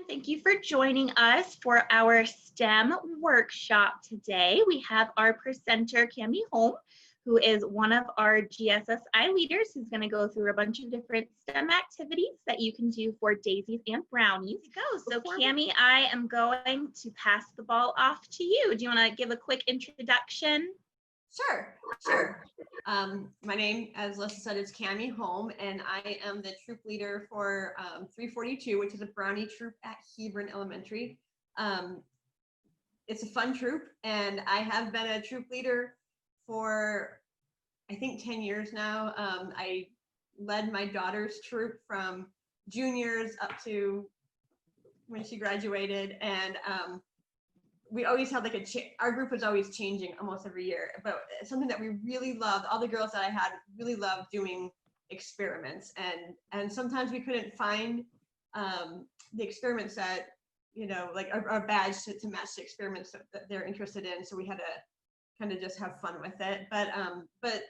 Thank you for joining us for our STEM workshop today. We have our presenter, Cami Holm, who is one of our GSSI leaders who's going to go through a bunch of different STEM activities that you can do for Daisies and Brownies. So Cami, I am going to pass the ball off to you. Do you want to give a quick introduction? Sure. My name, as Leslie said, is Cami Holm, and I am the troop leader for 342, which is a Brownie troop at Hebron Elementary. It's a fun troop, and I have been a troop leader for, I think, 10 years now. I led my daughter's troop from juniors up to when she graduated, and we always had like our group was always changing almost every year, but something that we really loved, all the girls that I had really loved doing experiments, and sometimes we couldn't find the experiments that, like our badge to match the experiments that they're interested in, so we had to kind of just have fun with it. But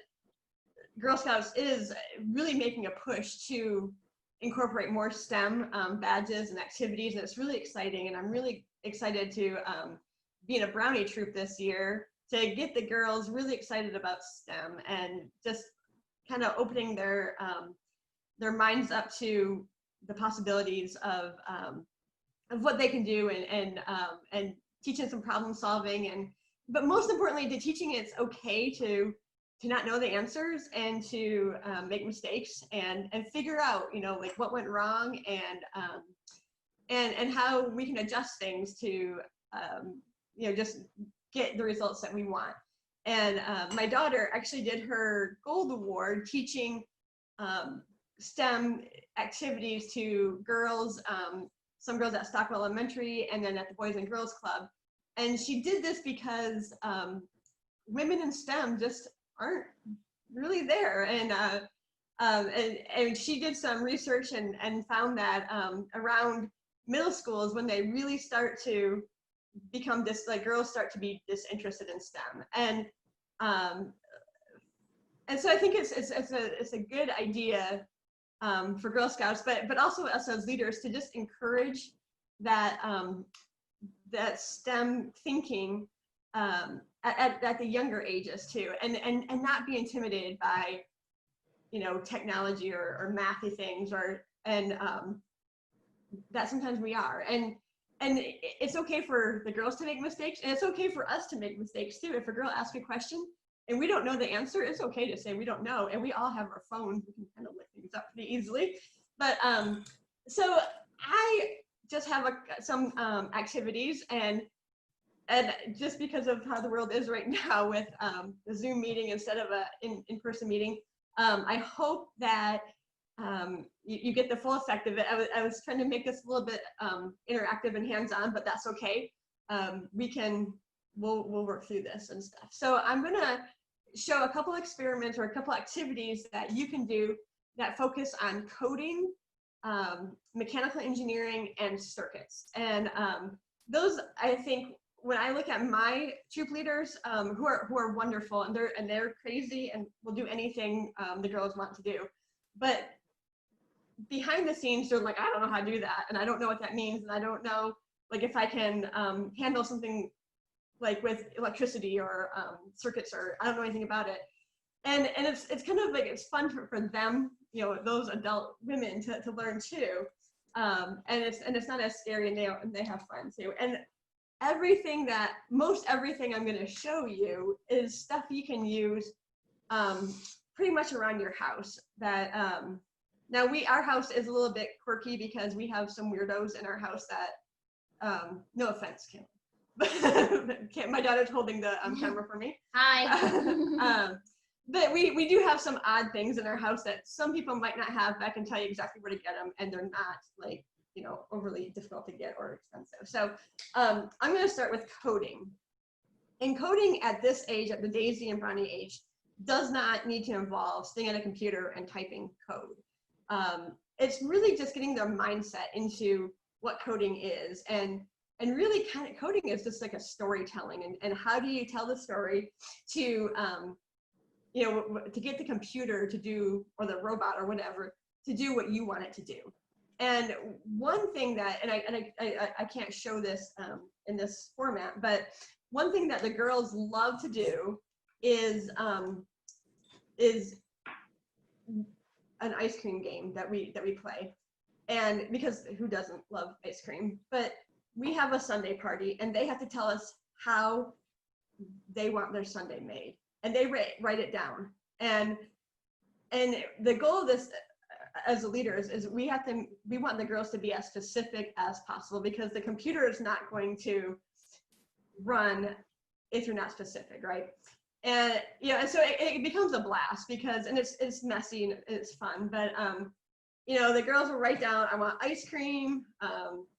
Girl Scouts is really making a push to incorporate more STEM badges and activities, and it's really exciting, and I'm really excited to be in a Brownie troop this year to get the girls really excited about STEM and just kind of opening their minds up to the possibilities of what they can do, and teaching some problem solving, but most importantly to teaching it's okay to not know the answers and to make mistakes and figure out like what went wrong and how we can adjust things to just get the results that we want. And my daughter actually did her gold award teaching STEM activities to girls, some girls at Stockwell Elementary and then at the Boys and Girls Club. And she did this because women in STEM just aren't really there. And she did some research and found that around middle school is when they really start to become girls start to be disinterested in STEM, and so I think it's a good idea for Girl Scouts, but also us as leaders to just encourage that that STEM thinking at the younger ages too, and not be intimidated by technology or mathy things and that sometimes we are, and it's okay for the girls to make mistakes, and it's okay for us to make mistakes too. If a girl asks a question and we don't know the answer, it's okay to say we don't know, and we all have our phones, we can kind of look things up pretty easily. But so I just have some activities, and just because of how the world is right now with the Zoom meeting instead of a in-person meeting, I hope that you get the full effect of it. I was trying to make this a little bit interactive and hands-on, but that's okay. We'll work through this and stuff. So I'm gonna show a couple experiments or a couple activities that you can do that focus on coding, mechanical engineering, and circuits. And those, I think, when I look at my troop leaders, who are wonderful, and they're crazy and will do anything the girls want to do, but behind the scenes they're like, I don't know how to do that, and I don't know what that means, and I don't know like if I can handle something like with electricity or circuits, or I don't know anything about it, and it's kind of like it's fun for them, those adult women to learn too, and it's not as scary, and they have fun too. And most everything I'm going to show you is stuff you can use pretty much around your house. That now our house is a little bit quirky because we have some weirdos in our house that, no offense, Kim, my daughter's holding the camera for me. Hi. But we do have some odd things in our house that some people might not have, but I can tell you exactly where to get them, and they're not like overly difficult to get or expensive. So I'm going to start with coding. And coding at this age, at the Daisy and Brownie age, does not need to involve sitting at a computer and typing code. It's really just getting their mindset into what coding is, and really kind of coding is just like a storytelling, and how do you tell the story to to get the computer to do, or the robot or whatever, to do what you want it to do. And one thing that, and I can't show this in this format, but one thing that the girls love to do is an ice cream game that we play. And because who doesn't love ice cream? But we have a sundae party, and they have to tell us how they want their sundae made, and they write it down. And the goal of this, as the leaders, is we want the girls to be as specific as possible, because the computer is not going to run if you're not specific, right? And and so it becomes a blast, because, and it's messy and it's fun, but the girls will write down, I want ice cream,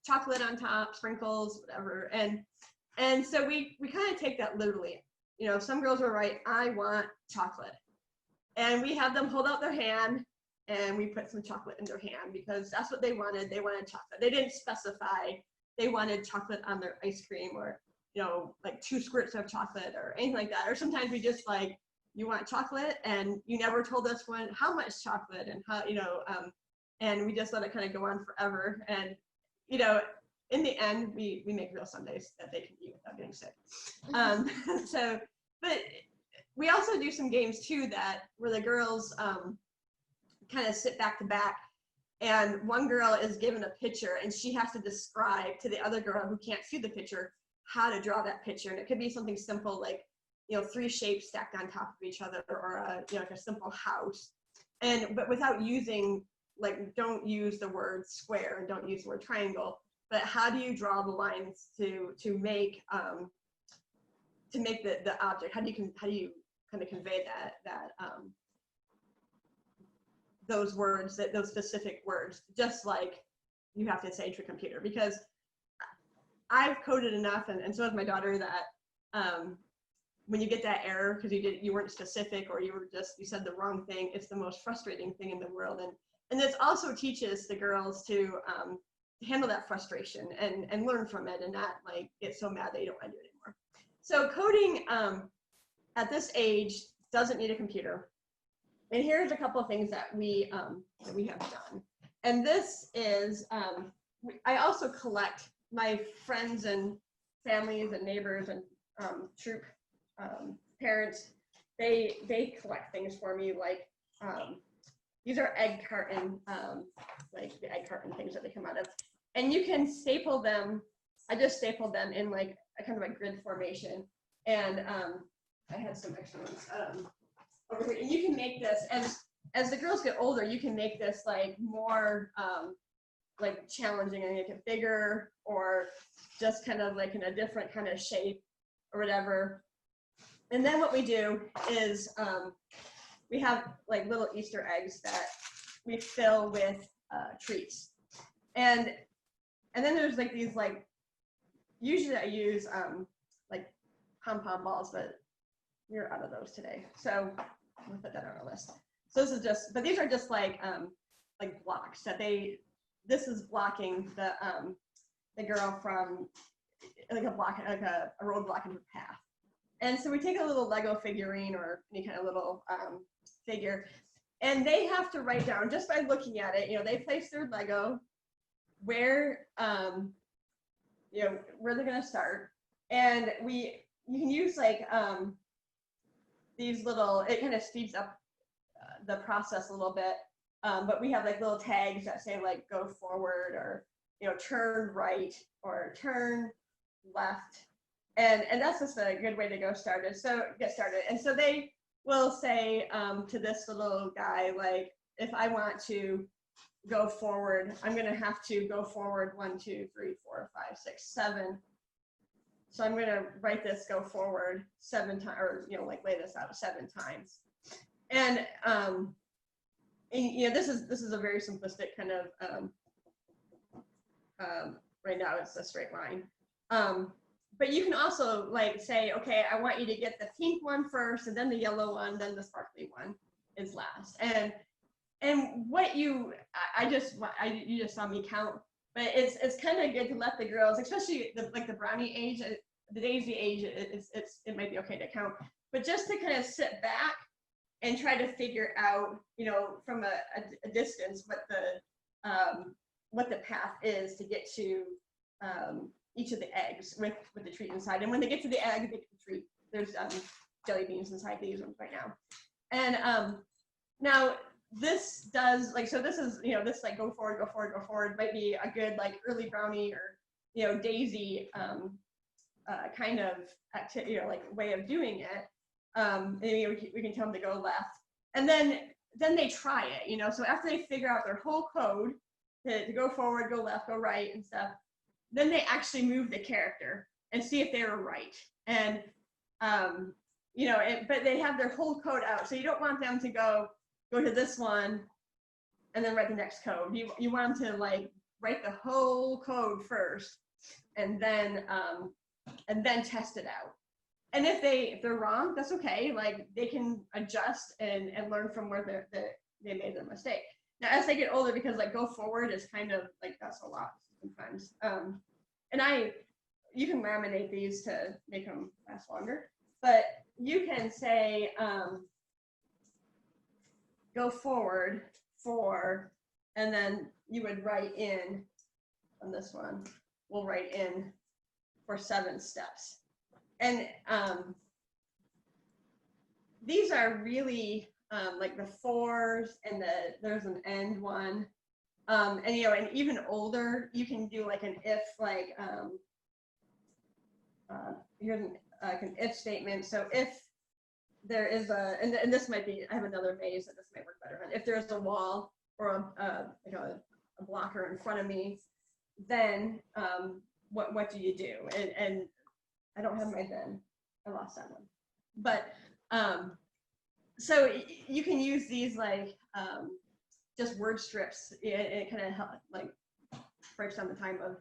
chocolate on top, sprinkles, whatever. And so we kind of take that literally. Some girls will write, I want chocolate. And we have them hold out their hand, and we put some chocolate in their hand, because that's what they wanted. They wanted chocolate. They didn't specify they wanted chocolate on their ice cream, or like 2 squirts of chocolate or anything like that. Or sometimes we just like, you want chocolate, and you never told us how much chocolate, and how, and we just let it kind of go on forever. And, in the end, we make real sundaes that they can eat without getting sick. So, but we also do some games too where the girls kind of sit back to back, and one girl is given a picture, and she has to describe to the other girl who can't see the picture how to draw that picture. And it could be something simple like 3 shapes stacked on top of each other, or like a simple house, but without using, like, don't use the word square and don't use the word triangle, but how do you draw the lines to make the object? How do you kind of convey that those words, those specific words, just like you have to say to a computer? Because I've coded enough, and so has my daughter, that when you get that error because you weren't specific, or you said the wrong thing, it's the most frustrating thing in the world. And this also teaches the girls to handle that frustration and learn from it, and not like get so mad that you don't want to do it anymore. So coding at this age doesn't need a computer. And here's a couple of things that we have done. And this is, I also collect my friends and families and neighbors and troop parents. They collect things for me, like these are egg carton, like the egg carton things that they come out of. And you can staple them. I just stapled them in like a kind of a grid formation. And I had some extra ones over here. And you can make this, as the girls get older, you can make this like more like challenging, and make it bigger, or just kind of like in a different kind of shape or whatever. And then what we do is we have like little Easter eggs that we fill with treats. And then there's like these, like, usually I use like pom-pom balls, but we're out of those today. So we'll put that on our list. So this is just, but these are just like blocks that this is blocking the girl from like a roadblock in her path. And so we take a little Lego figurine or any kind of little figure, and they have to write down, just by looking at it, they place their Lego where where they're going to start. And you can use like these little, it kind of speeds up the process a little bit. But we have like little tags that say like go forward, or turn right, or turn left, and that's just a good way to get started. And so they will say to this little guy, like, if I want to go forward, I'm going to have to go forward 1, 2, 3, 4, 5, 6, 7. So I'm going to write this go forward 7 times, or like lay this out 7 times. And this is a very simplistic kind of right now it's a straight line. But you can also like say, okay, I want you to get the pink one first, and then the yellow one, then the sparkly one is last. And what you just saw me count, but it's kind of good to let the girls, especially the Brownie age, the Daisy age, it might be okay to count, but just to kind of sit back and try to figure out, from a distance, what the path is to get to each of the eggs with the treat inside. And when they get to the egg, they get the treat. There's jelly beans inside these ones right now. And now this does, like, so this is, this like go forward, go forward, go forward might be a good like early brownie or, daisy kind of activity, like way of doing it. And we can tell them to go left. And then they try it, so after they figure out their whole code to go forward, go left, go right and stuff, then they actually move the character and see if they were right. And, but they have their whole code out. So you don't want them to go to this one and then write the next code. You want them to like write the whole code first and then test it out. And if they're wrong, that's okay. Like they can adjust and learn from where they made their mistake. Now, as they get older, because like go forward is kind of like, that's a lot sometimes. And you can laminate these to make them last longer, but you can say, go forward 4, and then you would write in on this one, we'll write in for 7 steps. And these are really like the 4s and there's an end one. And and even older, you can do like an if, like here's an if statement. So if there is and this might be, I have another maze that this might work better on. If there's a wall or a blocker in front of me, then what do you do? And I don't have my then, I lost that one. But so you can use these like just word strips. It kind of like breaks down the time of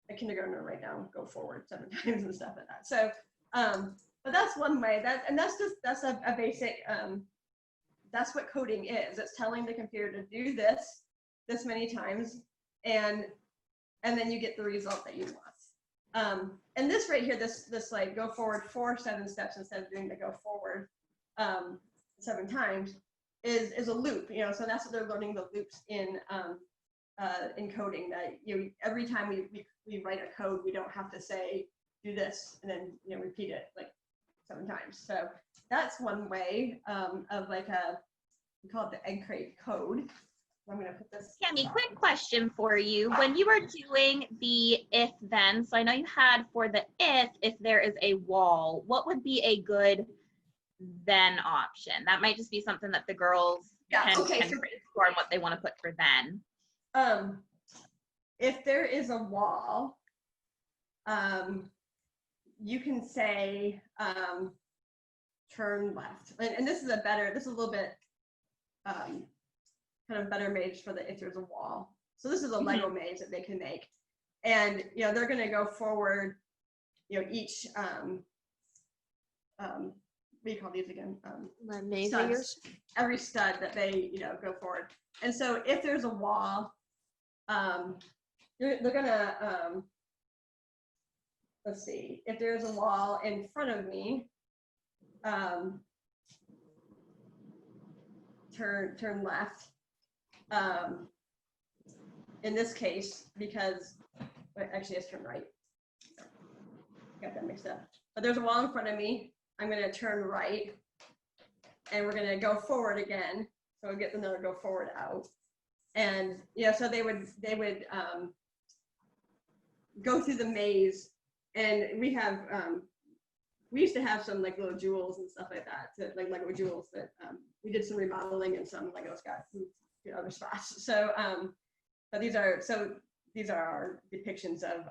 a kindergartner right now, go forward 7 times and stuff like that. So, but that's one way. That's a basic. That's what coding is. It's telling the computer to do this many times, and then you get the result that you want. And this right here, this like go forward 7 steps instead of doing the go forward 7 times is a loop. So that's what they're learning, the loops in coding. That every time we write a code, we don't have to say do this and then repeat it like 7 times. So that's one way of like we call it the egg crate code. I'm going to put this. Cami, quick question for you. When you were doing the if then, so I know you had for the if there is a wall, what would be a good then option? That might just be something that the girls can brainstorm what they want to put for then. If there is a wall, you can say turn left. And this is a little bit kind of better maze for the if there's a wall. So this is a Lego maze that they can make. And they're going to go forward, each what do you call these again? Studs. Every stud that they go forward. And so if there's a wall, they're gonna let's see, if there's a wall in front of me, turn left. In this case, because actually it's turn right. Got that mixed up. But there's a wall in front of me. I'm going to turn right, and we're going to go forward again. So we'll get another go forward out. And so they would go through the maze, and we used to have some like little jewels and stuff like that, like Lego jewels that we did some remodeling, and some Legos got moved to other spots. So but these are our depictions of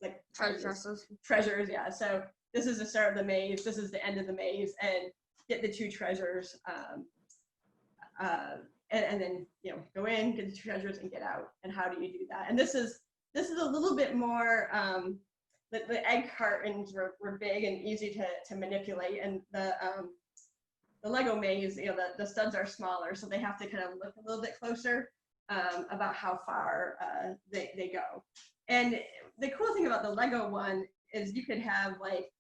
like treasures. Yeah. So this is the start of the maze. This is the end of the maze, and get the 2 treasures, and then go in, get the 2 treasures, and get out. And how do you do that? And this is a little bit more. The egg cartons were big and easy to manipulate, and the Lego maze, the studs are smaller, so they have to kind of look a little bit closer about how far they go. And the cool thing about the Lego one is you could have like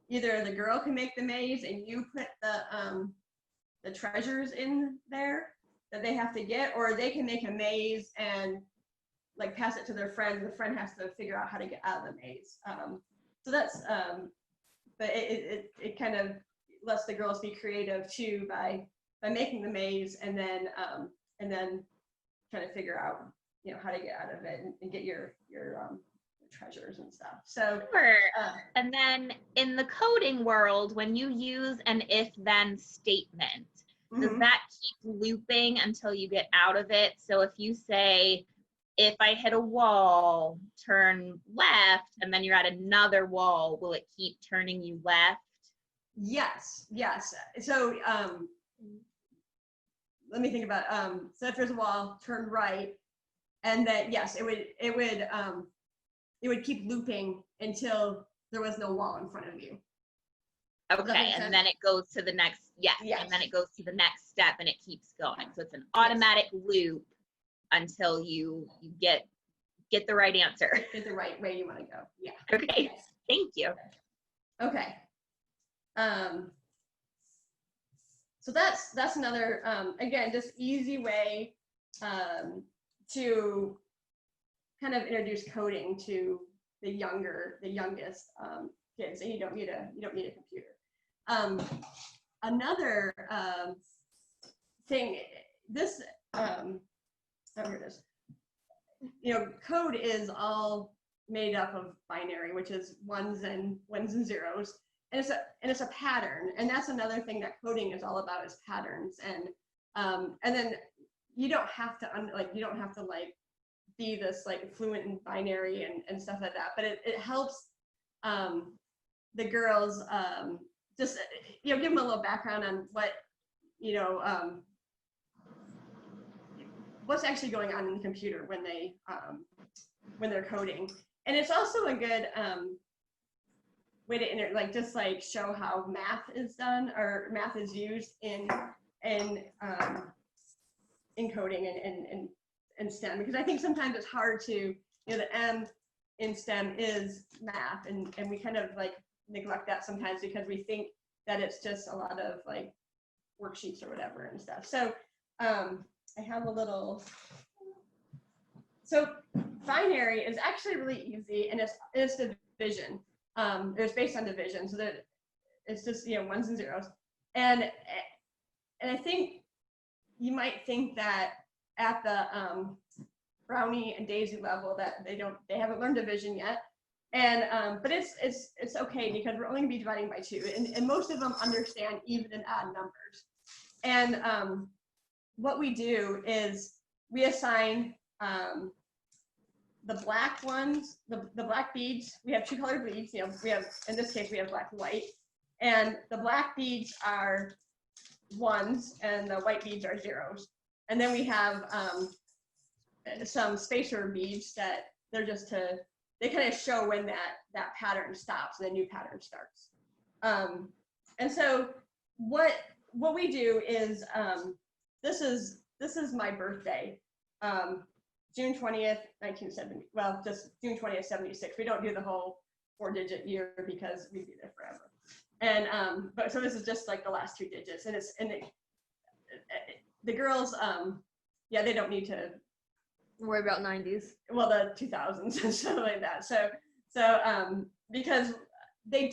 either the girl can make the maze and you put the treasures in there that they have to get, or they can make a maze and like pass it to their friend. The friend has to figure out how to get out of the maze. So that's, but it kind of lets the girls be creative too by making the maze and then trying to figure out, you know, how to get out of it and get your treasures and stuff. So sure. And then in the coding world, when you use an if-then statement, does that keep looping until you get out of it? So if you say, if I hit a wall, turn left, and then you're at another wall, will it keep turning you left? Yes. So let me think about so if there's a wall, turn right, and then yes, it would keep looping until there was no wall in front of you. Okay, and then it goes to the next, yes, and then it goes to the next step and it keeps going. So it's an automatic loop until you get the right answer. Get the right way you want to go. Yeah. Okay, yes. Thank you. Okay. So that's another again, just easy way to kind of introduce coding to the youngest kids, and you don't need a computer. Another thing, this oh, here it is. You know, code is all made up of binary, which is ones and zeros, and it's a pattern, and that's another thing that coding is all about, is patterns. And then you don't have to be this like fluent in binary and stuff like that, but it helps the girls just, you know, give them a little background on what, you know, what's actually going on in the computer when they're coding. And it's also a good way to just show how math is done, or math is used in coding and STEM, because I think sometimes it's hard to, you know, the M in STEM is math, and we kind of like neglect that sometimes because we think that it's just a lot of like worksheets or whatever and stuff. So I have a little, so binary is actually really easy, and it's division. It's based on division, so that it's just, you know, ones and zeros. And I think you might think that at the Brownie and Daisy level that they haven't learned division yet. And but it's okay, because we're only gonna be dividing by 2, and most of them understand even and odd numbers. And what we do is we assign the black ones, the black beads. We have 2 colored beads. You know, we have, in this case, we have black and white, and the black beads are ones and the white beads are zeros. And then we have some spacer beads that they're just they kind of show when that pattern stops and a new pattern starts. And so what we do is, this is my birthday, June 20th, 1970. Well, just June 20th, 76. We don't do the whole 4-digit year because we'd be there forever. And but so this is just like the last 2 digits, and the girls, yeah, they don't need to worry about 90s. Well, the 2000s and stuff like that. So because they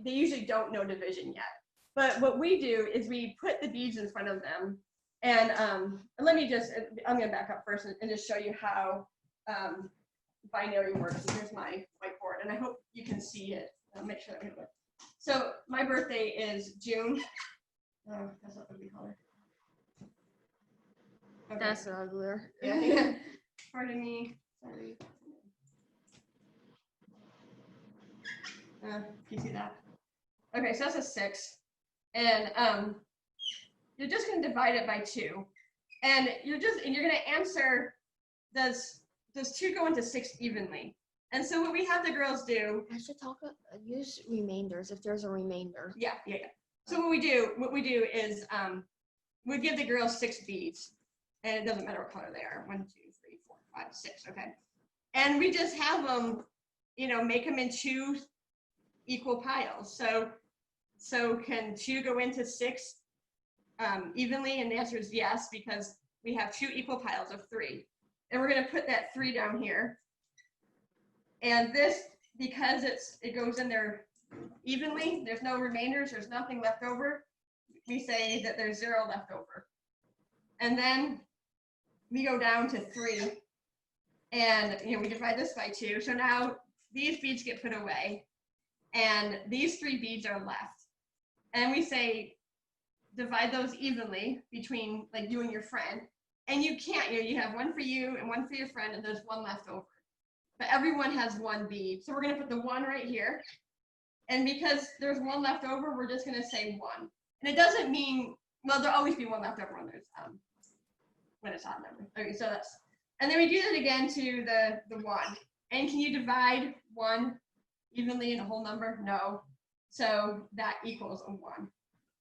usually don't know division yet. But what we do is we put the beads in front of them, and let me just, I'm gonna back up first and just show you how binary works. Here's my whiteboard, and I hope you can see it. I'll make sure that we have it. So my birthday is June. Oh, that's not what we call it. Okay. That's uglier. Yeah. Pardon me. Sorry. You see that? Okay, so that's a 6, and you're just going to divide it by 2, and you're going to answer, does 2 go into 6 evenly? And so what we have the girls do. I should use remainders if there's a remainder. Yeah. So what we do is we give the girls 6 beads. And it doesn't matter what color they are. 1, 2, 3, 4, 5, 6. Okay. And we just have them, you know, make them in 2 equal piles. So can 2 go into 6 evenly? And the answer is yes, because we have 2 equal piles of 3. And we're going to put that 3 down here. And this, because it goes in there evenly, there's no remainders, there's nothing left over, we say that there's 0 left over. And then we go down to 3, and we divide this by 2. So now these beads get put away, and these 3 beads are left. And we say divide those evenly between like you and your friend. And you can't, you have 1 for you and 1 for your friend, and there's 1 left over. But everyone has 1 bead. So we're going to put the 1 right here. And because there's 1 left over, we're just going to say 1. And it doesn't mean, well, there'll always be 1 left over when there's when it's odd number. Okay, so that's, and then we do that again to the 1. And can you divide 1 evenly in a whole number? No. So that equals a 1.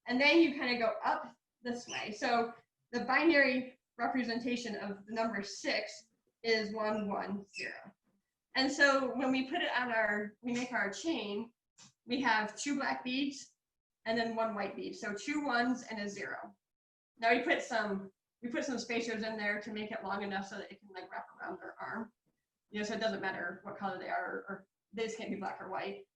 And then you kind of go up this way. So the binary representation of the number 6 is 1, 1, 0. And so when we put it on we make our chain, we have 2 black beads and then 1 white bead. So 2 1s and a 0. Now we put some spacers in there to make it long enough so that it can like wrap around their arm. So it doesn't matter what color they are, or they just can't be black or white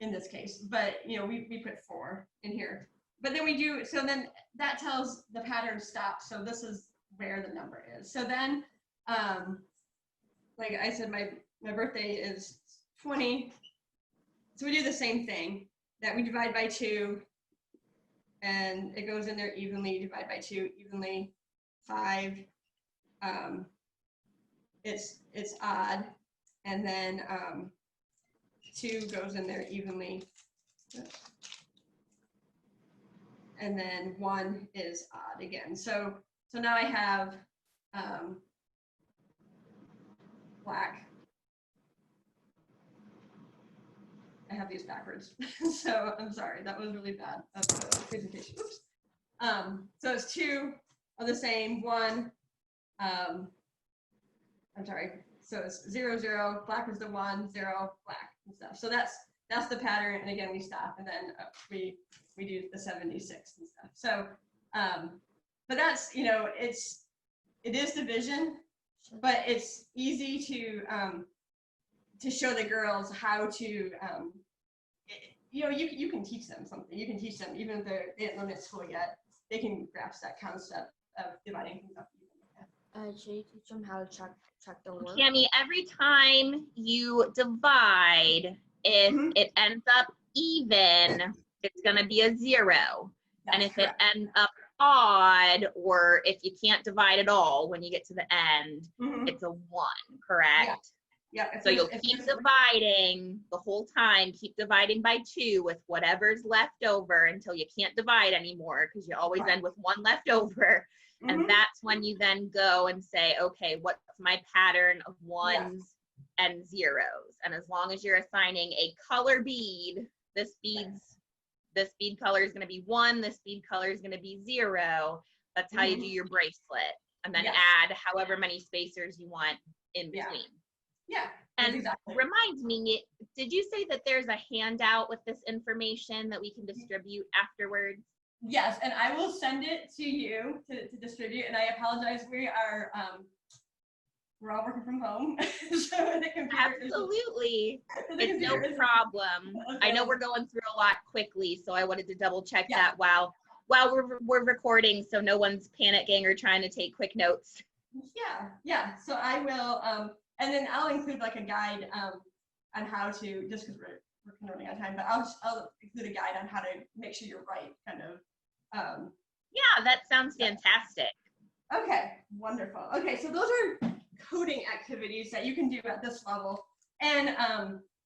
in this case. But we put 4 in here. But then we do, so then that tells the pattern stop. So this is where the number is. So then, like I said, my birthday is 20. So we do the same thing, that we divide by 2, and it goes in there evenly, divide by 2 evenly, 5, it's odd, and then 2 goes in there evenly, and then 1 is odd again. So now I have black. I have these backwards, so I'm sorry. That was really bad presentation. Oops. So it's 2 of the same, 1. I'm sorry. So it's 0, 0. Black was the 1, 0, black and stuff. So that's the pattern. And again, we stop, and then we do the 76 and stuff. So, but that's it is division, but it's easy to show the girls how to, you can teach them something. You can teach them, even if they didn't learn at school yet, they can grasp that concept of dividing things up. Should you teach them how to check their work? Cammy, every time you divide, if it ends up even, it's going to be a 0. That's and if correct. it ends up odd, or if you can't divide at all when you get to the end, it's a 1, correct? Yeah. So you'll keep dividing the whole time, keep dividing by 2 with whatever's left over until you can't divide anymore, because you always end with 1 left over. And that's when you then go and say, okay, what's my pattern of 1s and 0s? And as long as you're assigning a color bead, this bead color is going to be 1, this bead color is going to be 0. That's how you do your bracelet. And then add however many spacers you want in between. Yeah. And exactly. remind me, did you say that there's a handout with this information that we can distribute afterwards? Yes, and I will send it to you to distribute. And I apologize, we're all working from home, so the computer absolutely, it's no problem. I know we're going through a lot quickly, so I wanted to double check that while we're recording, so no one's panicking or trying to take quick notes. Yeah. So I will, and then I'll include like a guide on how to, just because we're kind of running out of time, but I'll include a guide on how to make sure you're right, kind of. Yeah, that sounds fantastic. Okay, wonderful. Okay, so those are coding activities that you can do at this level. And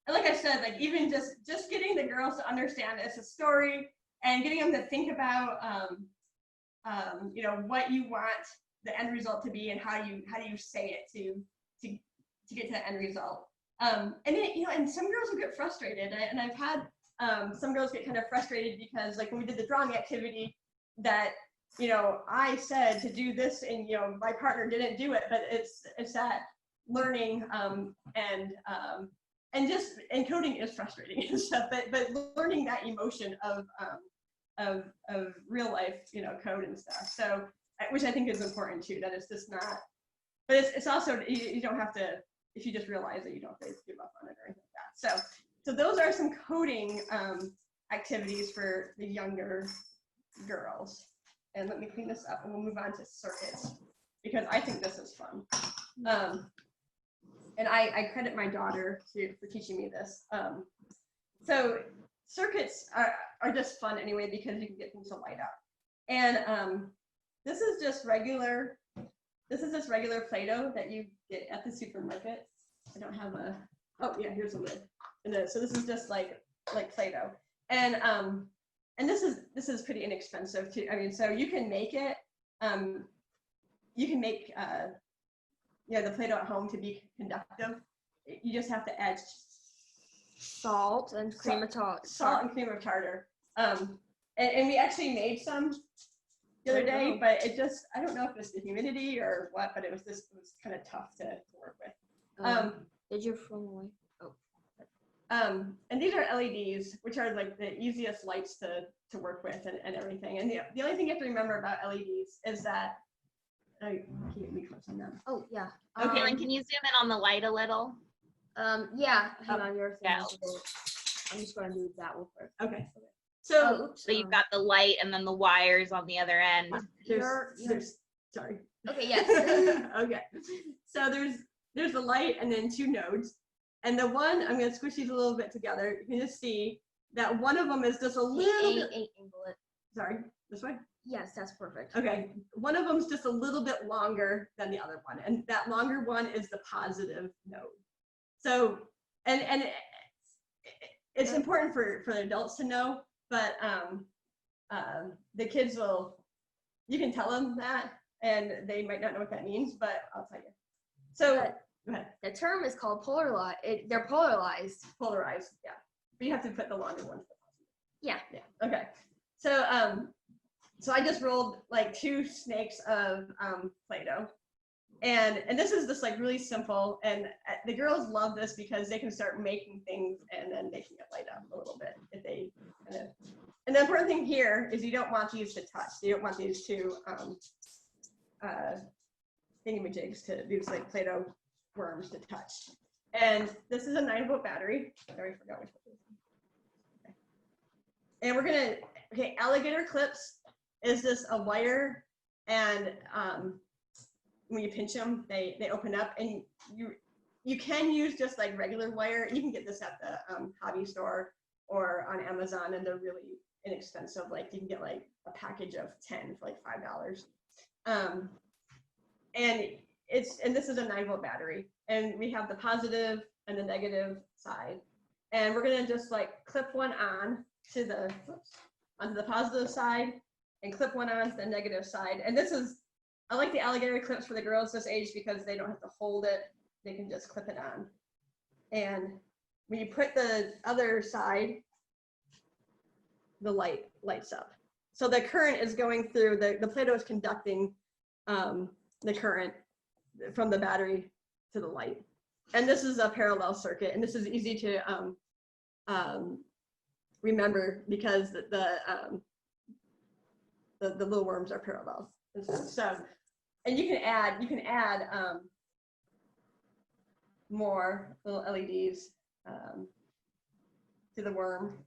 like I said, like even just getting the girls to understand it's a story, and getting them to think about what you want the end result to be, and how do you say it to get to the end result. And and some girls will get frustrated, and I've had some girls get kind of frustrated because, like, when we did the drawing activity, that I said to do this, and my partner didn't do it, but it's that learning and coding is frustrating and stuff, but learning that emotion of of real life, you know, code and stuff. So, which I think is important too, that it's just not, but it's also, you don't have to, if you just realize that you don't have to give up on it or anything like that. So those are some coding activities for the younger girls. And let me clean this up and we'll move on to circuits because I think this is fun. And I credit my daughter for teaching me this. So circuits are just fun anyway because you can get things to light up. And this is just regular Play-Doh that you get at the supermarket. I don't have a, oh yeah, here's a lid. And so this is just like Play-Doh. And this is pretty inexpensive too. I mean, so you can make it, you can make the Play-Doh at home to be conductive. You just have to add Salt and cream of tartar. Salt and cream of tartar. And we actually made some the other day, but it just, I don't know if it's the humidity or what, but it was kind of tough to work with. Did your phone away? Oh. And these are LEDs, which are like the easiest lights to work with and everything. And the only thing you have to remember about LEDs is that, can you get me close on them? Oh, yeah. Okay, and can you zoom in on the light a little? Yeah, hang on, your thing. Yeah. I'm just going to do that real quick. Okay. So, oops, So you've got the light and then the wires on the other end. sorry. Okay, yes. Okay. So there's the light and then two nodes. And the one, I'm going to squish these a little bit together. You can just see that one of them is just a little bit. Angle it. Sorry, this way? Yes, that's perfect. Okay. One of them is just a little bit longer than the other one. And that longer one is the positive node. So, and it's important for the adults to know, but the kids you can tell them that, and they might not know what that means, but I'll tell you. So, go ahead. The term is called polarized. They're polarized. Polarized, yeah. But you have to put the longer one. Yeah. Yeah. Okay. So, so I just rolled like 2 snakes of Play-Doh. And this is just like really simple, and the girls love this because they can start making things and then they can get light up a little bit if they kind of. And the important thing here is you don't want these to touch. You don't want these two thingamajigs these like Play-Doh worms to touch. And this is a 9-volt battery. I already forgot which one it is. Okay. And we're gonna Alligator Clips is just a wire, and when you pinch them, they open up, and you can use just like regular wire. You can get this at the hobby store or on Amazon, and they're really inexpensive. Like you can get like a package of 10 for like $5. And this is a 9-volt battery, and we have the positive and the negative side, and we're gonna just like clip one on to onto the positive side, and clip one on to the negative side. And this is, I like the Alligator Clips for the girls this age because they don't have to hold it. They can just clip it on. And when you put the other side, the light lights up. So the current is going through, the Play-Doh is conducting the current from the battery to the light. And this is a parallel circuit, and this is easy to remember because the little worms are parallel. So, and you can add more little LEDs to the worm.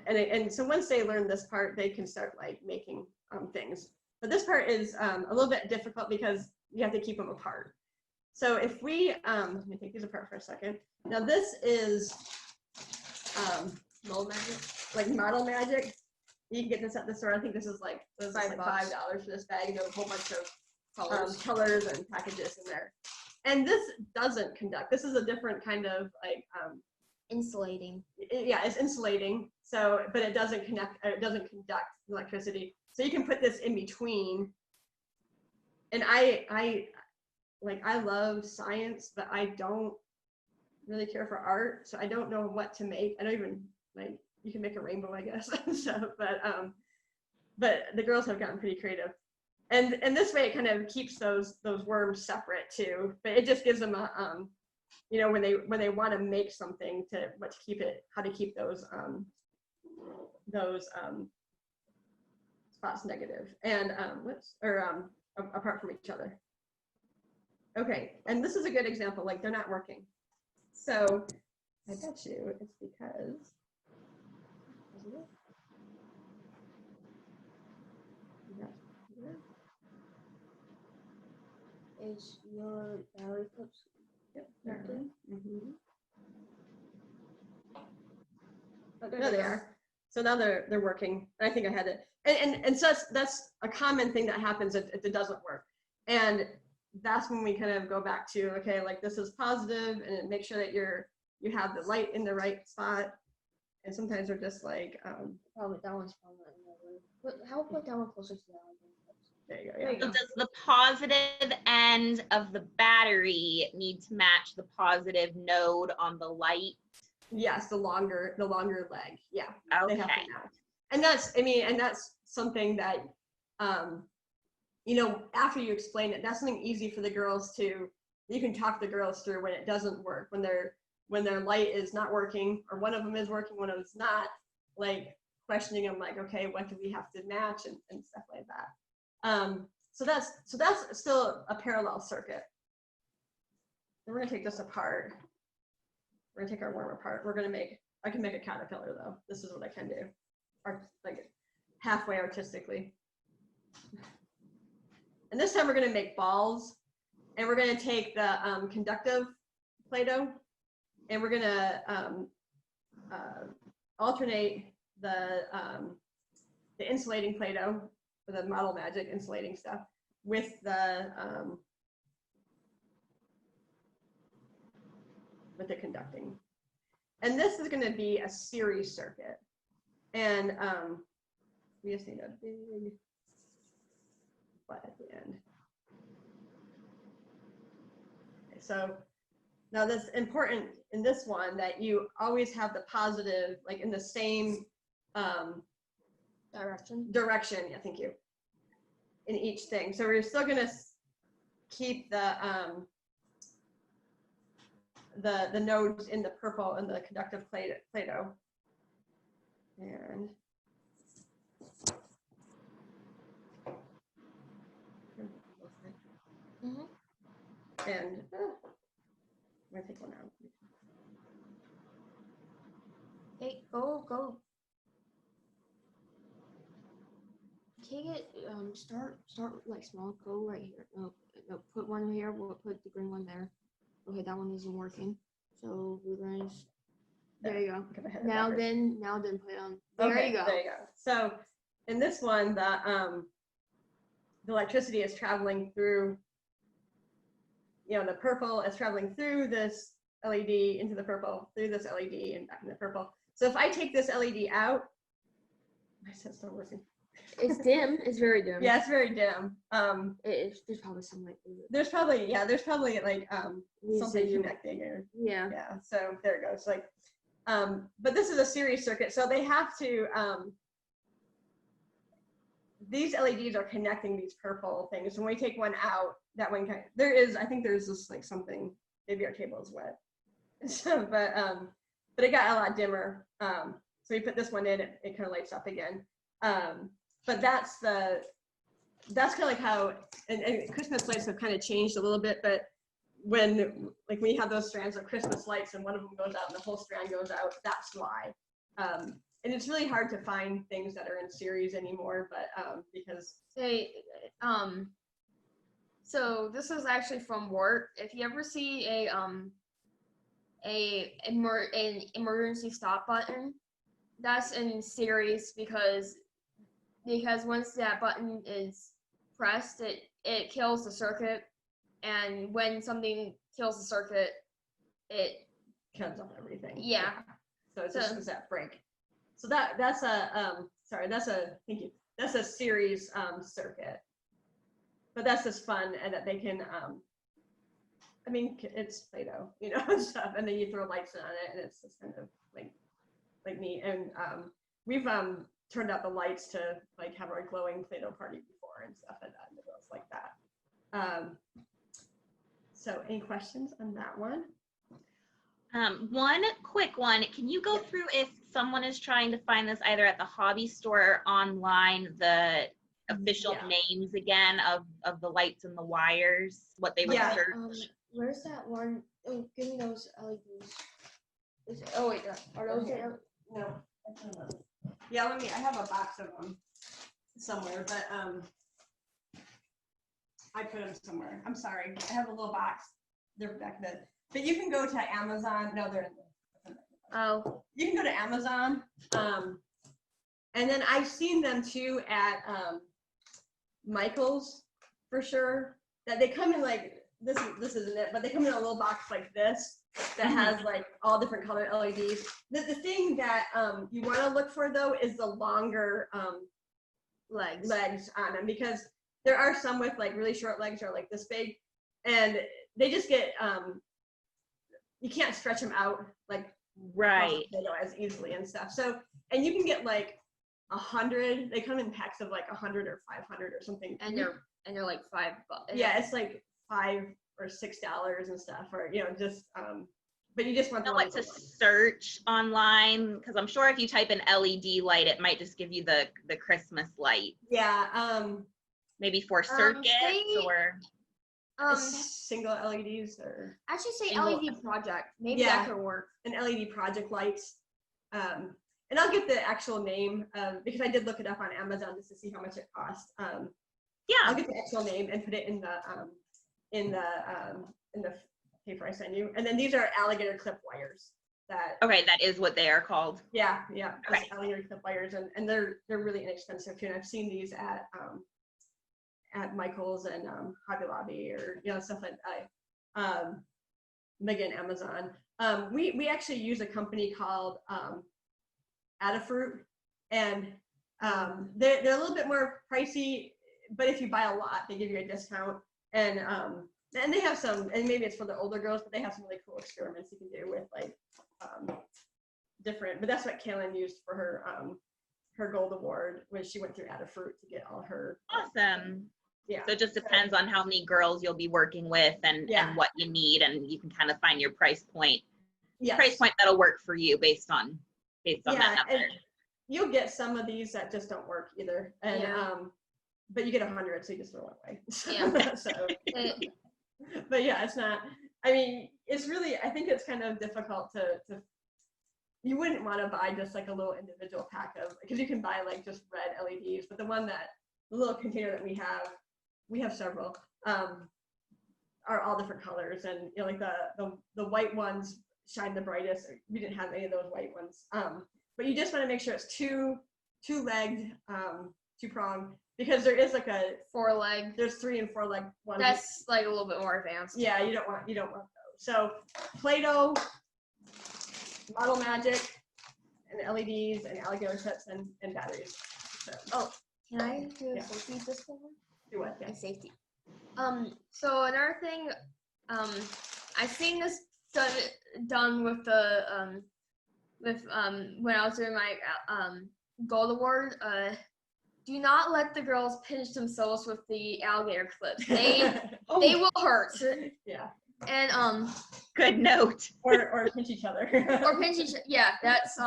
And so once they learn this part, they can start like making things. But this part is a little bit difficult because you have to keep them apart. So if we, let me take these apart for a second. Now this is Mold magic. like Model Magic. You can get this at the store. I think this is like $5 for this bag. There's a whole bunch of colors and packages in there. And this doesn't conduct. This is a different kind of like Insulating. Yeah, it's insulating. So, but it doesn't connect. It doesn't conduct electricity. So you can put this in between. And I love science, but I don't really care for art. So I don't know what to make. I don't even like. You can make a rainbow, I guess. So, but the girls have gotten pretty creative, and this way it kind of keeps those worms separate too. But it just gives them a you know, when they want to make something how to keep those those spots negative and apart from each other. Okay, and this is a good example, like they're not working. So I bet you it's because, Is your battery clips working? Mm-hmm. Oh, There they are. So now they're working. I think I had it. And so that's a common thing that happens if it doesn't work. And that's when we kind of go back to, okay, like this is positive, and make sure that you have the light in the right spot. And sometimes they're just like Probably that one's probably not. How put that one closer to the other? there you go. There you So go. does the positive end of the battery need to match the positive node on the light? Yes, the longer leg. Yeah. Okay. They have to match. And that's something that after you explain it, that's something easy for the girls to, you can talk the girls through when it doesn't work, when their light is not working, or one of them is working, one of them's not, like questioning them, like, okay, what do we have to match and stuff like that. So that's still a parallel circuit. And we're gonna take this apart. We're gonna take our worm apart. I can make a caterpillar though. This is what I can do, like halfway artistically. And this time we're gonna make balls, and we're gonna take the conductive Play-Doh, and we're gonna alternate the insulating Play-Doh, or the Model Magic insulating stuff, with the conducting. And this is going to be a series circuit, and we just need a big butt at the end. Okay, so now that's important in this one, that you always have the positive, like in the same direction. Yeah, thank you. In each thing. So we're still going to keep the nodes in the purple and the conductive Play-Doh. And and I'm gonna take one out. Hey, go. Take it. Start like small. Go right here. No, put one here. We'll put the green one there. Okay, that one isn't working. So we're going to. There you go. Now then, put it on. There you go. There you go. So in this one, the electricity is traveling through. The purple is traveling through this LED into the purple, through this LED and back in the purple. So if I take this LED out, my set's still working. It's dim. It's very dim. Yeah, it's very dim. There's probably some like. There's probably like something connecting or. Yeah. Yeah. So there it goes. Like, but this is a series circuit, so they have to. These LEDs are connecting these purple things. When we take one out, that one I think there's this like something. Maybe our table is wet. So, but it got a lot dimmer. So we put this one in, it kind of lights up again. But that's kind of like how, and Christmas lights have kind of changed a little bit, but when we have those strands of Christmas lights and one of them goes out and the whole strand goes out, that's why. And it's really hard to find things that are in series anymore, but because. Hey, so this is actually from work. If you ever see an emergency stop button, that's in series because once that button is pressed, it kills the circuit, and when something kills the circuit, it cuts off everything. Yeah. So it's just that break. So that's a series circuit, but that's just fun, and that they can it's Play-Doh, and stuff, and then you throw lights on it, and it's just kind of like neat. And we've turned out the lights to like have our glowing Play-Doh party before and stuff like that, and it goes like that. So any questions on that one? One quick one. Can you go through if someone is trying to find this either at the hobby store or online, the official names again of the lights and the wires, what they would search? Where's that one? Oh, give me those LEDs. Oh wait, are those there? No. Yeah, I have a box of them somewhere, but I put them somewhere. I'm sorry. I have a little box. They're back there. But you can go to Amazon. No, they're in there. Oh. You can go to Amazon. And then I've seen them too at Michael's for sure. That they come in like this isn't it, but they come in a little box like this that has like all different colored LEDs. The thing that you want to look for though is the longer legs on them, because there are some with like really short legs or like this big, and they just get you can't stretch them out like as easily and stuff. So, and you can get like 100. They come in packs of like 100 or 500 or something, and they're like $5. Yeah, it's like $5 or $6 and stuff, or just but you just want to know what to search online, because I'm sure if you type in LED light, it might just give you the Christmas light. Yeah. Maybe for circuits or single LEDs, or actually say LED project. Maybe that could work. An LED project lights. And I'll get the actual name because I did look it up on Amazon just to see how much it costs. I'll get the actual name and put it in the paper I send you. And then these are alligator clip wires. That is what they are called. Yeah. Okay. Alligator clip wires, and they're really inexpensive too. And I've seen these at Michael's and Hobby Lobby, or stuff like that. Again, Amazon. We actually use a company called Adafruit, and they're a little bit more pricey, but if you buy a lot, they give you a discount. And they have some, and maybe it's for the older girls, but they have some really cool experiments you can do with like different. But that's what Kaylin used for her gold award, when she went through Adafruit to get all her. Awesome. Yeah. So it just depends on how many girls you'll be working with and what you need, and you can kind of find your price point. Yes. Price point that'll work for you based on that number. And you'll get some of these that just don't work either, and but you get 100, so you just throw it away. So, but yeah, it's not. I mean, it's really. I think it's kind of difficult to. You wouldn't want to buy just like a little individual pack of, because you can buy like just red LEDs, but the little container that we have several, are all different colors, and like the white ones shine the brightest. We didn't have any of those white ones, but you just want to make sure it's two-legged, two-pronged, because there is like a 4-leg. There's 3 and 4-leg ones. That's like a little bit more advanced. Yeah, you don't want those. So Play-Doh, Model Magic, and LEDs, and alligator clips, and batteries. So, can I do a safety disclaimer? Do what? Yeah. Safety. So another thing, I've seen this done with the when I was doing my gold award. Do not let the girls pinch themselves with the alligator clips. They they will hurt. Yeah. And good note. Or pinch each other. Or pinch each. Yeah, that's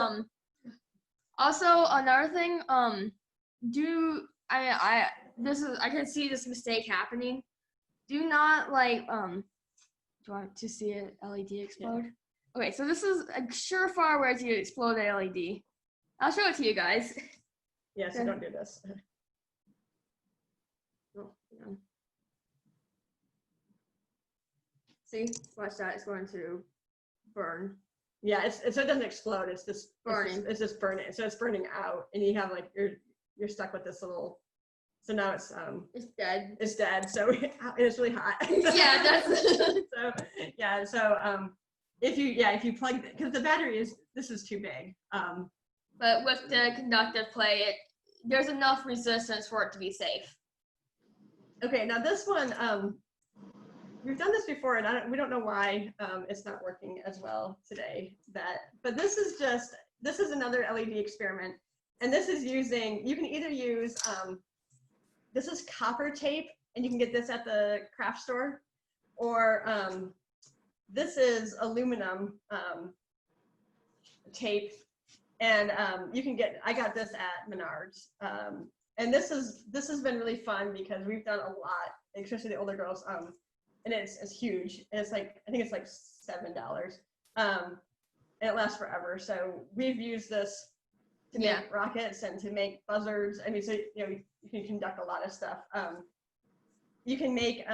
Also another thing. I can see this mistake happening. Do not like do you want to see an LED explode? Yeah. Okay, so this is a surefire way to explode an LED. I'll show it to you guys. Yeah, so don't do this. Oh, no. See, watch that. It's going to burn. Yeah, so it doesn't explode. It's just burning. It's just burning. So it's burning out, and you have like you're stuck with this little. So now it's dead. It's dead. So it's really hot. Yeah, that's. So if you plug, because the battery this is too big. But with the conductive play, there's enough resistance for it to be safe. Okay, now this one, we've done this before, and we don't know why it's not working as well today. But this is another LED experiment, and this is using. You can either use this is copper tape, and you can get this at the craft store, or this is aluminum tape, and you can get. I got this at Menards, and this has been really fun because we've done a lot, especially the older girls. And it's huge. And it's like, I think it's like $7, and it lasts forever. So we've used this to make rockets and to make buzzards. I mean, so you can conduct a lot of stuff. You can make.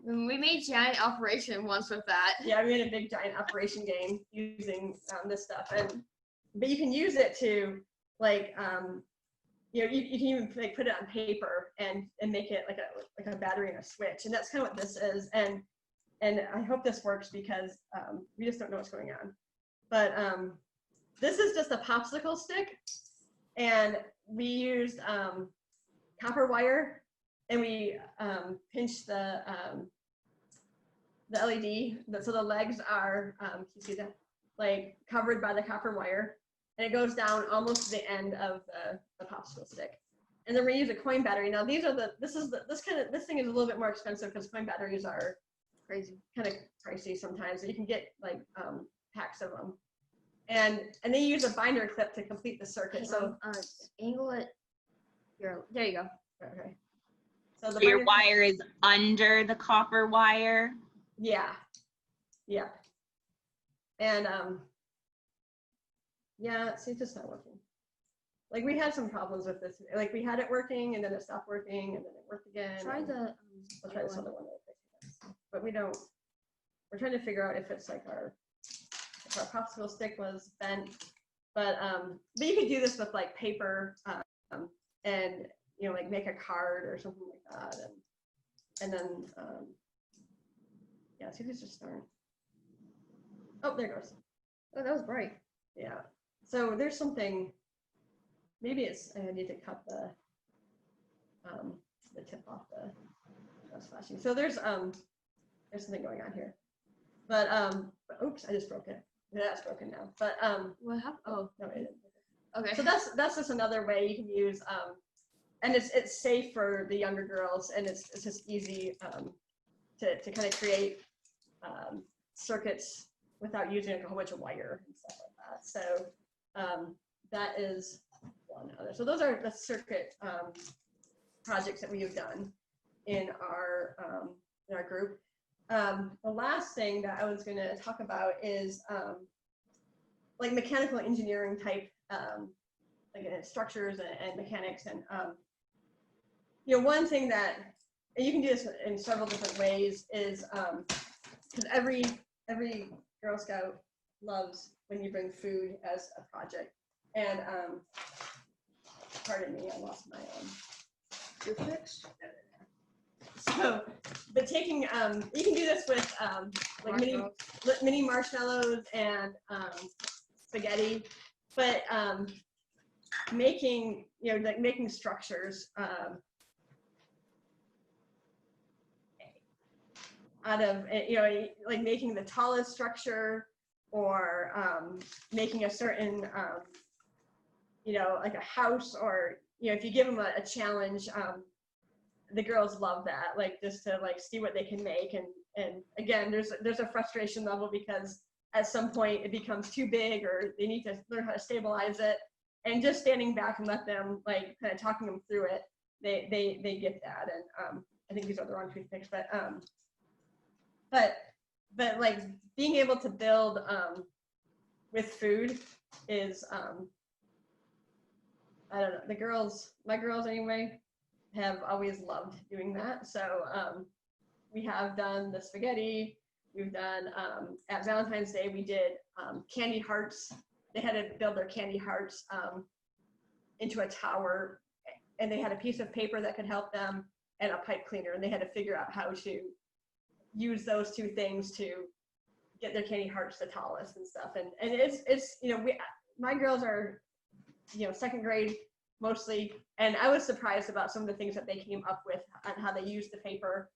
We made giant operation once with that. Yeah, we made a big giant operation game using this stuff, but you can use it to like you can even like put it on paper and make it like a battery and a switch, and that's kind of what this is. And I hope this works because we just don't know what's going on. But this is just a popsicle stick, and we used copper wire, and we pinched the LED, so the legs are you see that, like covered by the copper wire. And it goes down almost to the end of the popsicle stick. And then we use a coin battery. Now this thing is a little bit more expensive because coin batteries are kind of pricey sometimes. You can get like packs of them. And they use a binder clip to complete the circuit. So angle it here. There you go. Okay. So So your wire is under the copper wire? Yeah. Yeah. And yeah, see, it's just not working. Like we had some problems with this. Like we had it working and then it stopped working and then it worked again. Try the. I'll try this other one. But we don't. We're trying to figure out if it's like if our popsicle stick was bent. But you could do this with like paper and like make a card or something like that. And then yeah, see, these just aren't. Oh, there it goes. Oh, that was bright. Yeah. So there's something, maybe I need to cut the tip off that's flashing. So there's something going on here. But oops, I just broke it. That's broken now. But what happened? Oh, no, it didn't. okay. So that's just another way you can use and it's safe for the younger girls, and it's just easy to kind of create circuits without using like a whole bunch of wire and stuff like that. So that is one other. So those are the circuit projects that we have done in our group. The last thing that I was going to talk about is like mechanical engineering type, like structures and mechanics. And one thing that, and you can do this in several different ways, is because every Girl Scout loves when you bring food as a project. And pardon me, I lost my Your fix. So, but taking you can do this with like mini marshmallows and spaghetti, but making like making structures out of like making the tallest structure, or making a certain like a house, or if you give them a challenge, the girls love that, like just to like see what they can make. And again, there's a frustration level because at some point it becomes too big, or they need to learn how to stabilize it, and just standing back and let them like kind of talking them through it, they get that. And I think these are the wrong toothpicks, but like being able to build with food is I don't know, my girls anyway, have always loved doing that. So we have done the spaghetti. We've done at Valentine's Day we did candy hearts. They had to build their candy hearts into a tower, and they had a piece of paper that could help them and a pipe cleaner, and they had to figure out how to use those two things to get their candy hearts the tallest and stuff. And it's my girls are second grade mostly, and I was surprised about some of the things that they came up with on how they use the paper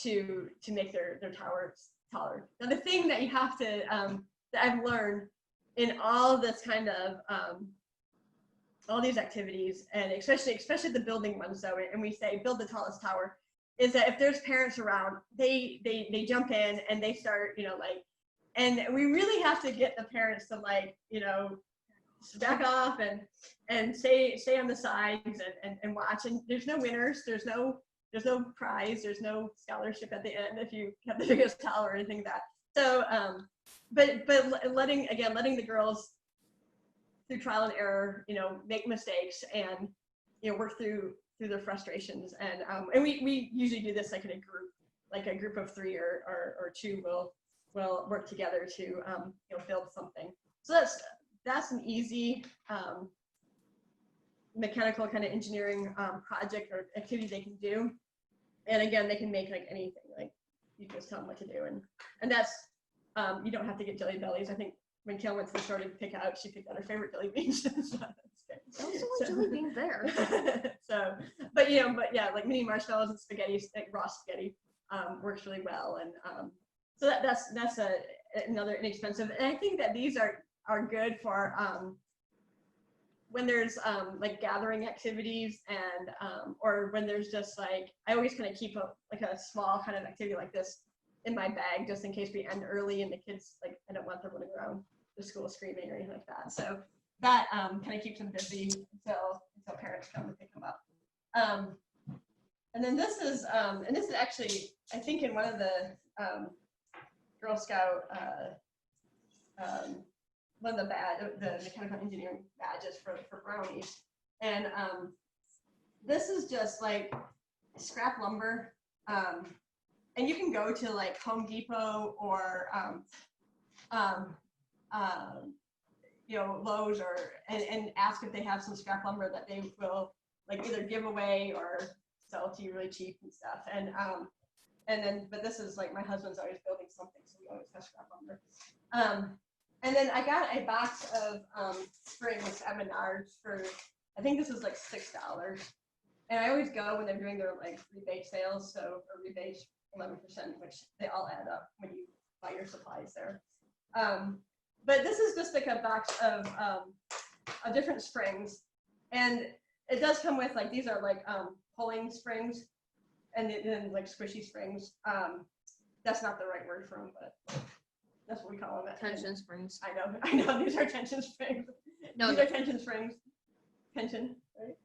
to make their towers taller. Now the thing that you have to that I've learned in all this kind of all these activities, and especially the building ones, though, and we say build the tallest tower, is that if there's parents around, they jump in and they start, and we really have to get the parents to back off and stay on the sides and watch. And there's no winners, there's no prize, there's no scholarship at the end if you have the biggest towel or anything like that. So but letting the girls through trial and error, make mistakes and work through their frustrations, and we usually do this like in a group, like a group of 3 or 2 will work together to build something. So that's an easy mechanical kind of engineering project or activity they can do. And again, they can make like anything, like you just tell them what to do, and that's you don't have to get jelly bellies. I think when Kale went to the store to pick out, she picked out her favorite jelly beans. Also, jelly beans there. So, but yeah, like mini marshmallows and spaghetti, like raw spaghetti, works really well, and so that's another inexpensive. And I think that these are good for when there's like gathering activities and or when there's just like, I always kind of keep a small kind of activity like this in my bag just in case we end early and the kids, like, I don't want them running around the school screaming or anything like that. So that kind of keeps them busy until parents come to pick them up. And then this is actually, I think, in one of the Girl Scout one of the mechanical engineering badges for brownies. And this is just like scrap lumber. And you can go to like Home Depot or Lowe's and ask if they have some scrap lumber that they will like either give away or sell to you really cheap and stuff. But this is like, my husband's always building something, so we always have scrap lumber. And then I got a box of springs at Menards for, I think this is like $6. And I always go when they're doing their like rebate sales, or rebate 11%, which they all add up when you buy your supplies there. But this is just like a box of different springs, and it does come with like, these are like pulling springs, and then like squishy springs. That's not the right word for them, but that's what we call them. Tension springs. I know. These are tension springs. No, these are tension springs. Tension, right?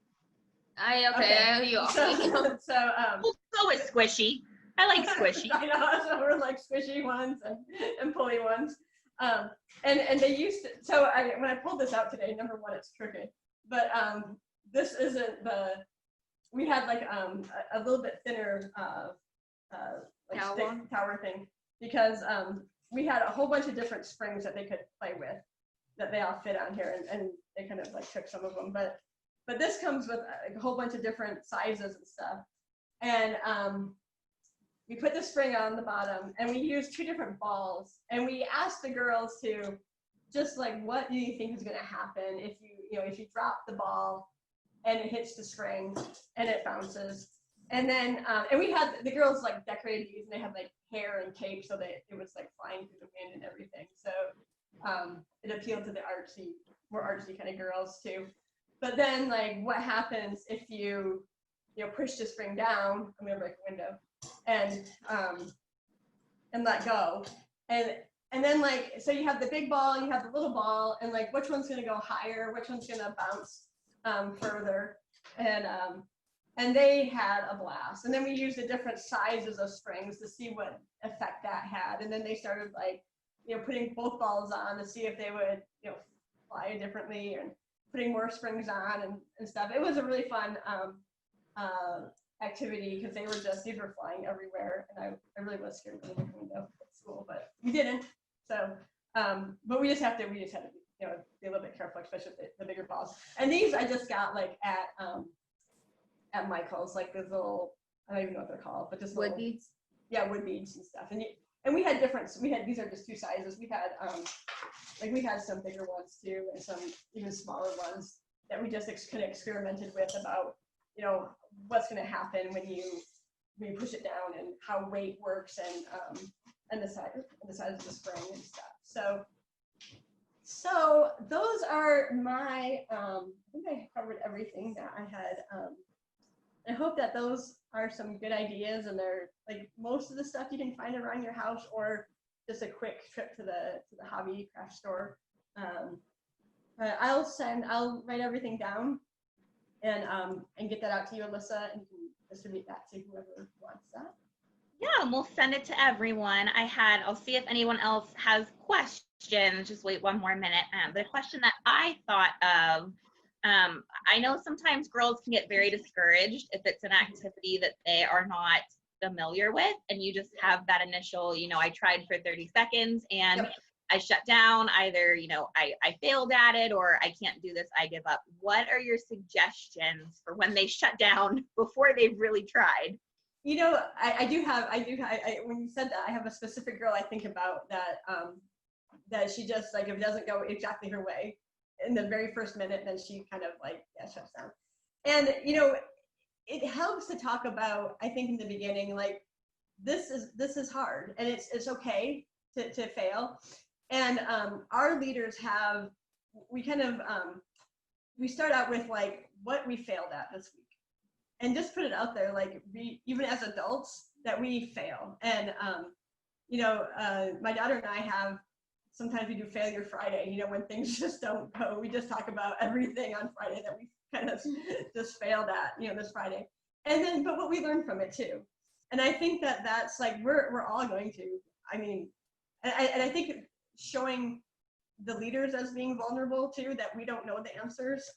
Okay. You so We'll go with squishy. I like squishy. I know. So we're like squishy ones and pulley ones. And they used to. So when I pulled this out today, number one, it's crooked. But this isn't the. We had like a little bit thinner like tower thing, because we had a whole bunch of different springs that they could play with, that they all fit on here, and they kind of like took some of them. But this comes with a whole bunch of different sizes and stuff. And we put the spring on the bottom, and we used 2 different balls, and we asked the girls to just like, what do you think is going to happen if you drop the ball and it hits the spring and it bounces? And then and we had the girls like decorated these, and they had like hair and tape so that it was like flying through the wind and everything. So it appealed to the more artsy kind of girls too. But then like, what happens if you push the spring down? I'm gonna break a window. And let go, and then like, so you have the big ball, you have the little ball, and like, which one's gonna go higher, which one's gonna bounce further, and they had a blast. And then we used the different sizes of springs to see what effect that had, and then they started like putting both balls on to see if they would fly differently, and putting more springs on and stuff. It was a really fun activity, because these were flying everywhere, and I really was scared to look window at school, but we didn't. So but we just have to be a little bit careful, especially with the bigger balls. And these I just got like at Michael's, like those little, I don't even know what they're called, but just wood beads. Yeah, wood beads and stuff. And we had these are just 2 sizes. We had we had some bigger ones too, and some even smaller ones that we just kind of experimented with about what's going to happen when you push it down, and how weight works, and the size of the spring and stuff. So those are my I think I covered everything that I had I hope that those are some good ideas, and they're like most of the stuff you can find around your house, or just a quick trip to the hobby craft store. But I'll write everything down and get that out to you, Alyssa, and you can distribute that to whoever wants that. Yeah, and we'll send it to everyone. I'll see if anyone else has questions. Just wait one more minute. The question that I thought of, I know sometimes girls can get very discouraged if it's an activity that they are not familiar with, and you just have that initial, I tried for 30 seconds and Yep. I shut down. Either, I failed at it, or I can't do this, I give up. What are your suggestions for when they shut down before they've really tried? I do have, when you said that, I have a specific girl I think about that she just, like, if it doesn't go exactly her way in the very first minute, then she kind of shuts down. And, it helps to talk about, I think in the beginning, like, this is hard, and it's okay to fail. And our leaders we start out with like what we failed at this week, and just put it out there, like, even as adults, that we fail. And my daughter and I sometimes we do Failure Friday, when things just don't go. We just talk about everything on Friday that we kind of just failed at, this Friday. And then, but what we learned from it too. And I think that's like, we're all going to, and I think showing the leaders as being vulnerable too, that we don't know the answers.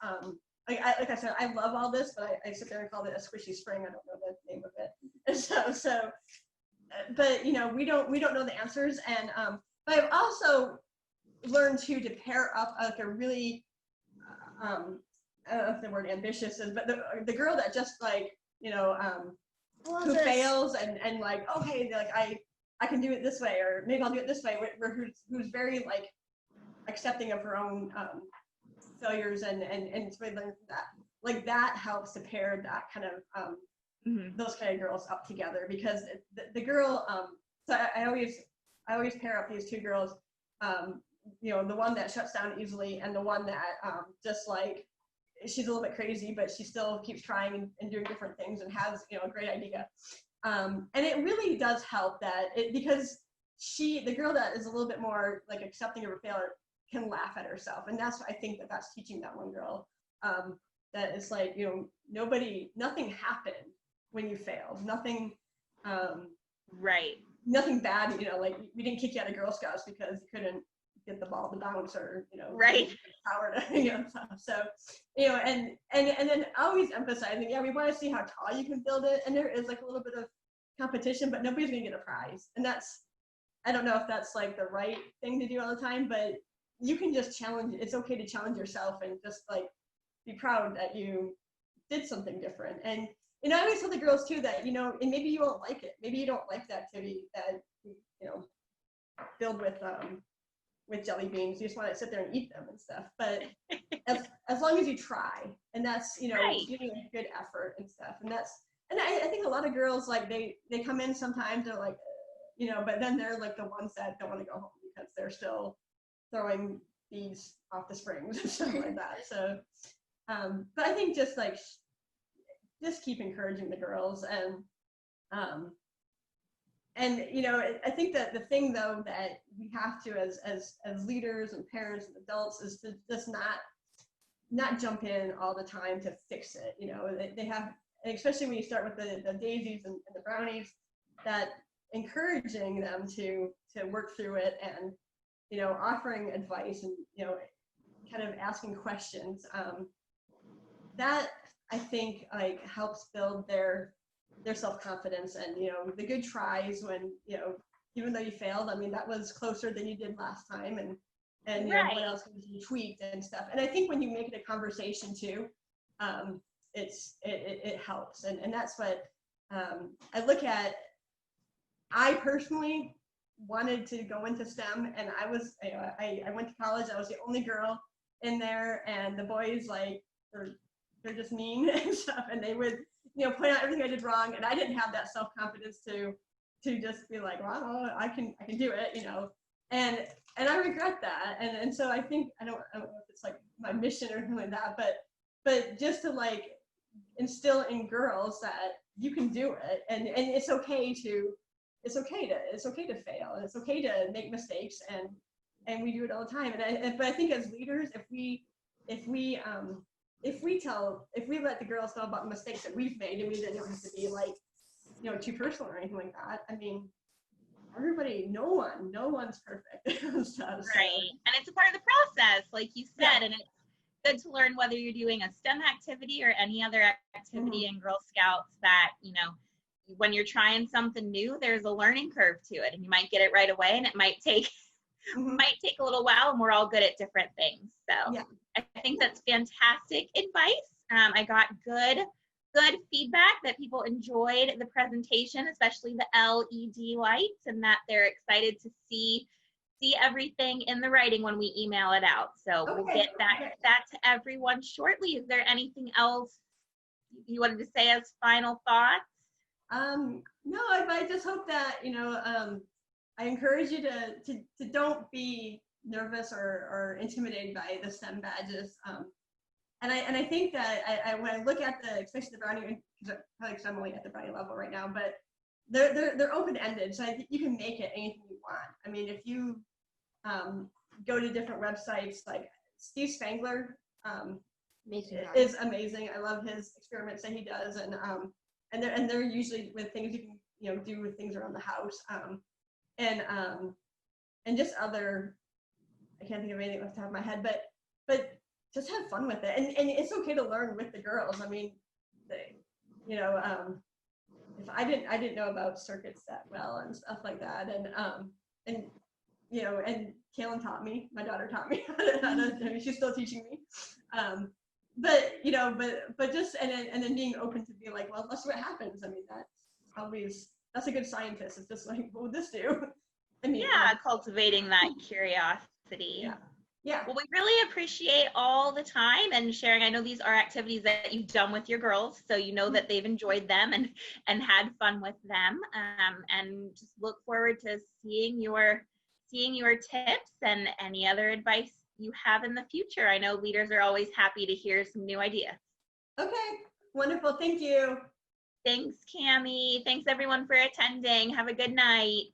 Like I said, I love all this, but I sit there and call it a squishy spring. I don't know the name of it. And but we don't know the answers. And but I've also learned to pair up like a really, I don't know if the word ambitious is, but the girl that just like, who fails and like, okay, like I can do it this way, or maybe I'll do it this way, who's very like accepting of her own failures and it's really learning from that. Like that helps to pair that kind of those kind of girls up together, because the girl so I always pair up these two girls, the one that shuts down easily and the one that just like, she's a little bit crazy, but she still keeps trying and doing different things and has a great idea. And it really does help because the girl that is a little bit more like accepting of her failure can laugh at herself. And that's what I think that's teaching that one girl, that it's like, nothing happened when you failed. Nothing, right. Nothing bad, like we didn't kick you out of Girl Scouts because you couldn't get the ball to bounce, or, right. power to, stuff. So, and then always emphasizing, we want to see how tall you can build it. And there is like a little bit of competition, but nobody's going to get a prize. And I don't know if that's like the right thing to do all the time, but you can just challenge. It's okay to challenge yourself and just like be proud that you did something different. And I always tell the girls too that, and maybe you won't like it. Maybe you don't like the activity that, filled with jelly beans. You just want to sit there and eat them and stuff. But as long as you try, and that's, right. giving a good effort and stuff. And I think a lot of girls, like they come in sometimes, they're like, but then they're like the ones that don't want to go home because they're still throwing beads off the springs and stuff like that. So, but I think just keep encouraging the girls. And I think that the thing though that we have to as leaders and parents and adults is to just not jump in all the time to fix it. They have, and especially when you start with the Daisies and the Brownies, that encouraging them to work through it and offering advice and kind of asking questions, that I think like helps build their self-confidence. And the good tries when even though you failed, that was closer than you did last time, and right. what else was you tweaked and stuff. And I think when you make it a conversation too, it helps. And that's what I look at. I personally wanted to go into STEM, and I was I went to college. I was the only girl in there, and the boys like they're just mean and stuff, and they would point out everything I did wrong, and I didn't have that self-confidence to just be like, well, I can do it, and I regret that. And so I think I don't know if it's like my mission or something like that, but just to like instill in girls that you can do it, and it's okay to fail, and it's okay to make mistakes, and we do it all the time. But I think as leaders, if we let the girls know about the mistakes that we've made, and we don't have to be like, too personal or anything like that. I mean, no one's perfect. Right. And it's a part of the process, like you said, and it's good to learn whether you're doing a STEM activity or any other activity in Girl Scouts that, when you're trying something new, there's a learning curve to it, and you might get it right away, and it might take a little while, and we're all good at different things. So I think that's fantastic advice. I got good feedback that people enjoyed the presentation, especially the LED lights, and that they're excited to see everything in the writing when we email it out. So we'll get that to everyone shortly. Is there anything else you wanted to say as final thoughts? No, I just hope that, I encourage you to don't be nervous or intimidated by the STEM badges. And I think that when I look at especially the Brownie, because I'm only at the Brownie level right now, but they're open-ended, so I think you can make it anything you want. I mean, if you go to different websites, like Steve Spangler is amazing. I love his experiments that he does, and they're usually with things you can do with things around the house, and just other. I can't think of anything off the top of my head, but just have fun with it, and it's okay to learn with the girls. I mean, if I didn't know about circuits that well and stuff like that, and Kaylin taught me. My daughter taught me how to. I mean, she's still teaching me. But just and then being open to be like, well, let's see what happens. I mean, that's a good scientist. It's just like, what would this do? I mean, cultivating that curiosity. Yeah. Well, we really appreciate all the time and sharing. I know these are activities that you've done with your girls, so you know that they've enjoyed them and had fun with them. And just look forward to seeing your tips and any other advice you have in the future. I know leaders are always happy to hear some new ideas. Okay, wonderful. Thank you. Thanks, Cammie. Thanks everyone for attending. Have a good night.